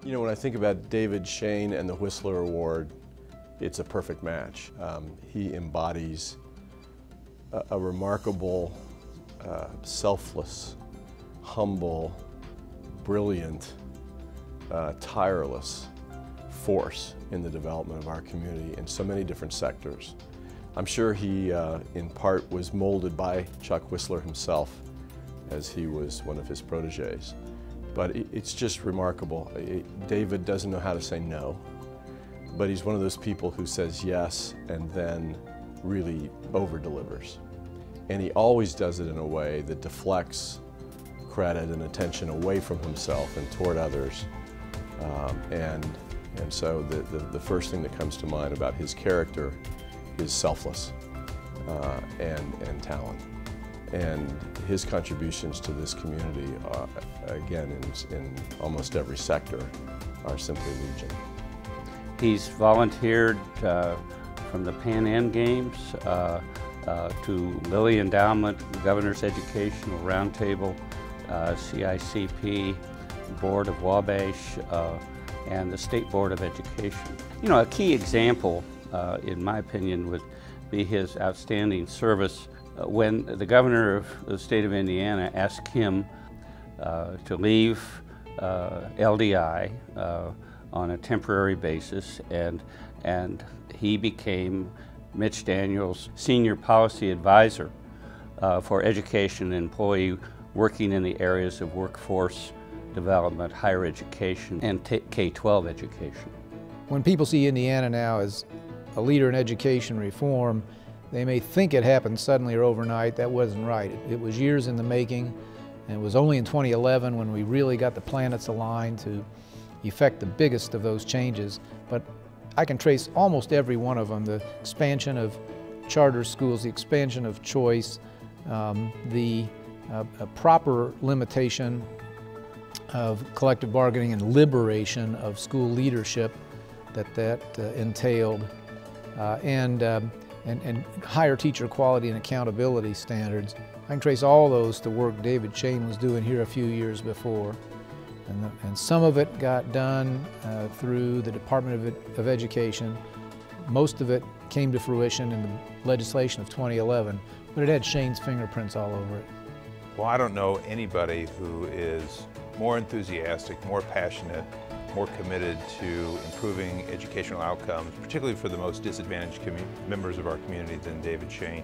You know, when I think about David Shane and the Whistler Award, it's a perfect match. He embodies a remarkable, selfless, humble, brilliant, tireless force in the development of our community in so many different sectors. I'm sure he, in part, was molded by Chuck Whistler himself, as he was one of his protégés. But it's just remarkable. David doesn't know how to say no, but he's one of those people who says yes and then really over-delivers. And he always does it in a way that deflects credit and attention away from himself and toward others. And so the first thing that comes to mind about his character is selfless and talent. And his contributions to this community, again, in almost every sector, are simply legion. He's volunteered from the Pan Am Games to Lilly Endowment, Governor's Educational Roundtable, CICP, Board of Wabash, and the State Board of Education. You know, a key example, in my opinion, would be his outstanding service when the governor of the state of Indiana asked him to leave LDI on a temporary basis, and he became Mitch Daniels' senior policy advisor for education and employee working in the areas of workforce development, higher education, and K-12 education. When people see Indiana now as a leader in education reform, they may think it happened suddenly or overnight. That wasn't right. It was years in the making, and it was only in 2011 when we really got the planets aligned to effect the biggest of those changes. But I can trace almost every one of them: the expansion of charter schools, the expansion of choice, the proper limitation of collective bargaining and liberation of school leadership that entailed, and higher teacher quality and accountability standards. I can trace all those to work David Shane was doing here a few years before. And some of it got done through the Department of Education. Most of it came to fruition in the legislation of 2011, but it had Shane's fingerprints all over it. Well, I don't know anybody who is more enthusiastic, more passionate, more committed to improving educational outcomes, particularly for the most disadvantaged members of our community, than David Shane.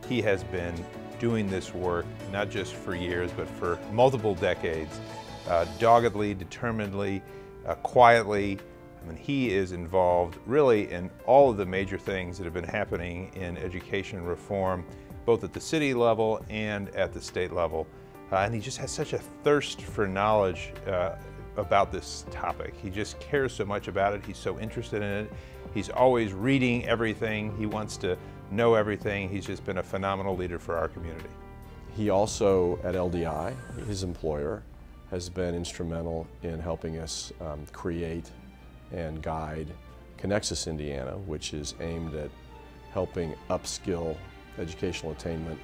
He has been doing this work not just for years, but for multiple decades, doggedly, determinedly, quietly. I mean, he is involved really in all of the major things that have been happening in education reform, both at the city level and at the state level. And he just has such a thirst for knowledge about this topic. He just cares so much about it. He's so interested in it. He's always reading everything. He wants to know everything. He's just been a phenomenal leader for our community. He also, at LDI, his employer, has been instrumental in helping us create and guide Connexus Indiana, which is aimed at helping upskill educational attainment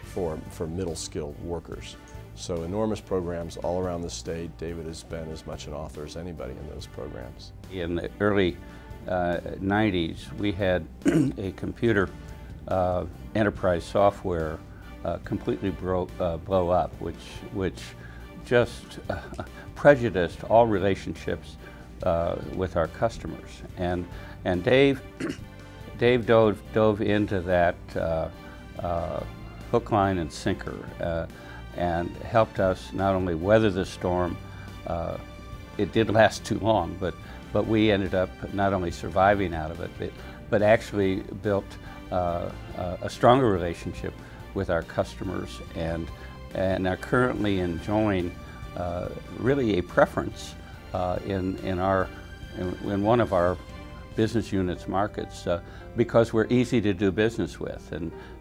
for middle-skilled workers. So enormous programs all around the state. David has been as much an author as anybody in those programs. In the early 90s, we had a computer enterprise software completely blow up, which just prejudiced all relationships with our customers. And Dave dove into that hook, line, and sinker, and helped us not only weather the storm. It did last too long, but we ended up not only surviving out of it, but actually built a stronger relationship with our customers, and are currently enjoying really a preference in one of our business units markets because we're easy to do business with,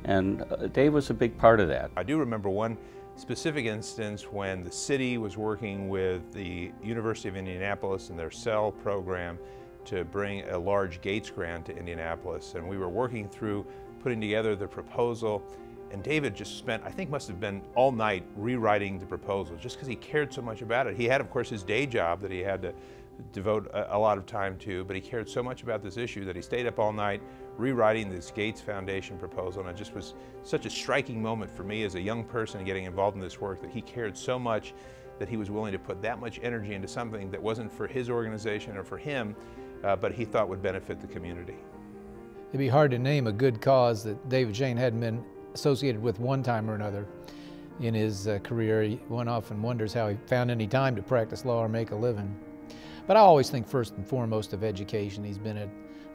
and Dave was a big part of that. I do remember one specific instance when the city was working with the University of Indianapolis and their CEL program to bring a large Gates grant to Indianapolis, and we were working through putting together the proposal, And David just spent, I think must have been all night rewriting the proposal just because he cared so much about it. He had, of course, his day job that he had to devote a lot of time to, but he cared so much about this issue that he stayed up all night rewriting this Gates Foundation proposal. And it just was such a striking moment for me as a young person getting involved in this work, that he cared so much that he was willing to put that much energy into something that wasn't for his organization or for him, but he thought would benefit the community. It'd be hard to name a good cause that David Shane hadn't been associated with one time or another in his career. One often wonders how he found any time to practice law or make a living. But I always think first and foremost of education. He's been a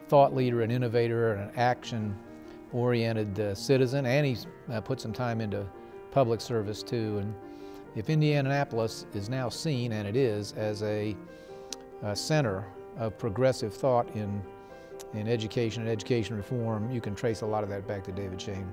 thought leader, an innovator, and an action-oriented citizen, and he's put some time into public service too. And if Indianapolis is now seen, and it is, as a center of progressive thought in education and education reform, you can trace a lot of that back to David Shane.